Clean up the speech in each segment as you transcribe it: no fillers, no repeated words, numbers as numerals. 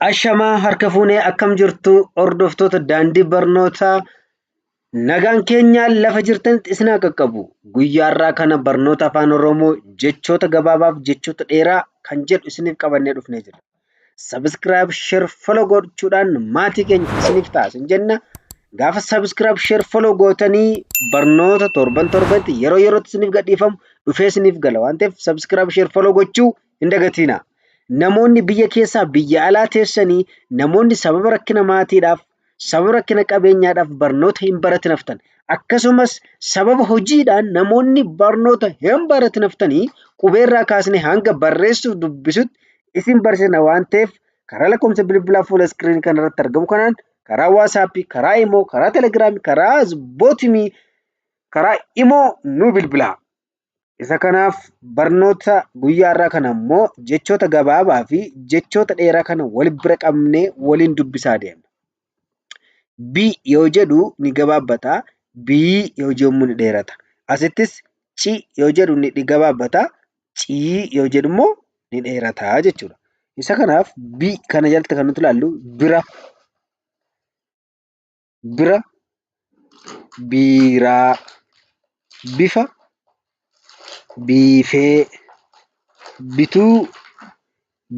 Ashamaa harka fuunee akkam jirtu hordoftoota daandii barnootaa nagaan keenya lafa jirtanitti isin haa qaqqabu. Guyyaa har'aa kana barnoota afaan Oromoo jechoota gabaabaaf jechoota dheeraa kan jedhu isiniif qabannee dhufnee jirra. Sabiskiraayib, sheer, foloo gochuudhaan maatii keenya isiniif taasisan jenna. Gaafa sabiskiraayib, sheer, foloo gootanii barnoota torbanitti yeroo yerootti isiniif gadhiifamu dhufee isiniif gala waan ta'eef sabiskiraayib, sheer, foloo gochuu hin dagatinaa. Namoonni biyya keessaa biyya alaa teessanii namoonni sababa rakkina maatiidhaaf, sababa rakkina qabeenyaadhaaf barnoota hin baratin haftan akkasumas sababa hojiidhaan namoonni barnoota hin baratin haftanii qubeerraa kaasnee hanga barreessuuf dubbisutti isin barsiisna waan ta'eef karaa lakkoofsa bilbilaa fuula iskiriinii kanarratti argamu kanaan karaa waatsaappii, karaa imoo, karaa telegiraamii, karaa bootimii, karaa imoo nu bilbilaa. Isa kanaaf barnoota guyyaa har'aa kana immoo jechoota gabaabaa fi jechoota dheeraa kana wal bira qabnee waliin dubbisaa deemna. Bi yoo jedhu ni gabaabbata, bii yoo jedhu ni dheerata. Asittis ci yoo jedhu ni gabaabbata, cii yoo jedhu immoo ni dheerata jechuudha. Isa kanaaf bi kana jalatti kan nuti ilaallu bira, biiraa, bifa, biifee, bituu,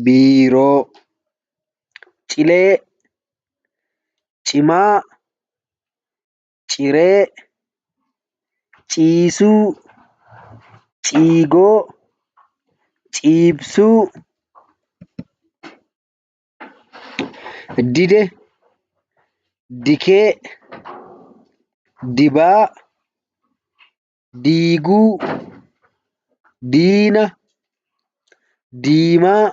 biiroo, cilee, cimaa, ciree, ciisuu, ciigoo, ciibsuu, dide, dikee, dibaa, diiguu, diina, diimaa,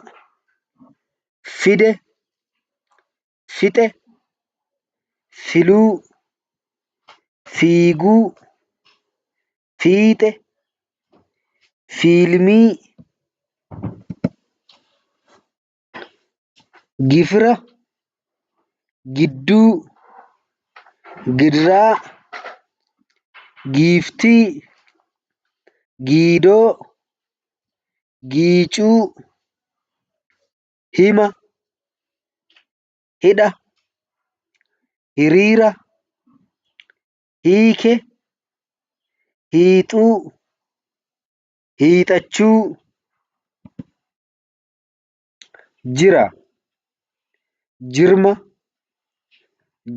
fide, fixe, filuu, fiiguu, fiixe, fiilmii, gifira, gidduu, gidiraa, giiftii, giidoo, giicuu, hima, hidha, hiriira, hiike, hiixuu, hiixachuu, jira, jirma,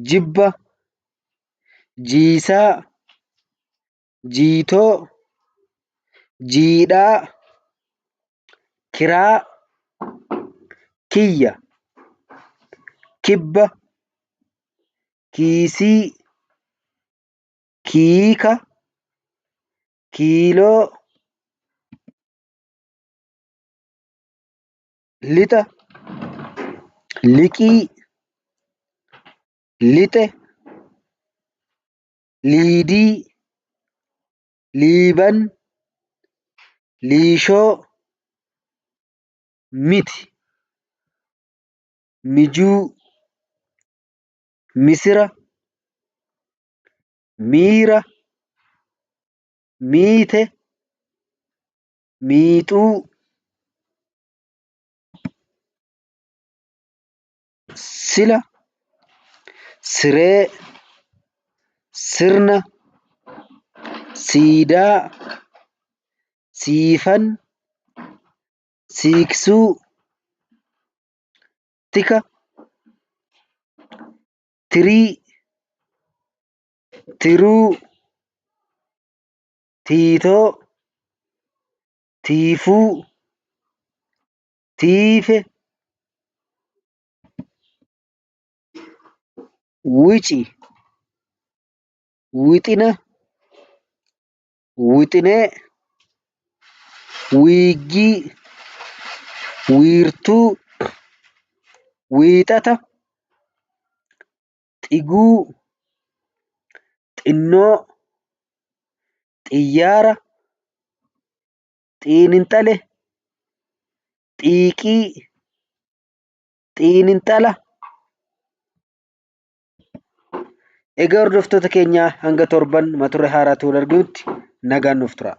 jibba, jiisaa, jiitoo, jiidhaa, kiraa, kiyya, kibba, kiisii, kiika, kiiloo, lixa, liqii, lixe, liidii, liiban, liishoo, miti, mijuu, misira, miira, miite, miixuu, sila, siree, sirna, siidaa, siifan, siiksuu, tika, tirii, tiruu, tiitoo, tiifuu, tiife, wici, wixina, wixinee, wiiggii, wiirtuu, wiixata, xiguu, xinnoo, xiyyaara, xiininxale, xiiqii, xiininxala. Egaa hordoftoota keenyaa hanga torban mata duree haaraatiin wal arginutti nagaan nuuf tura.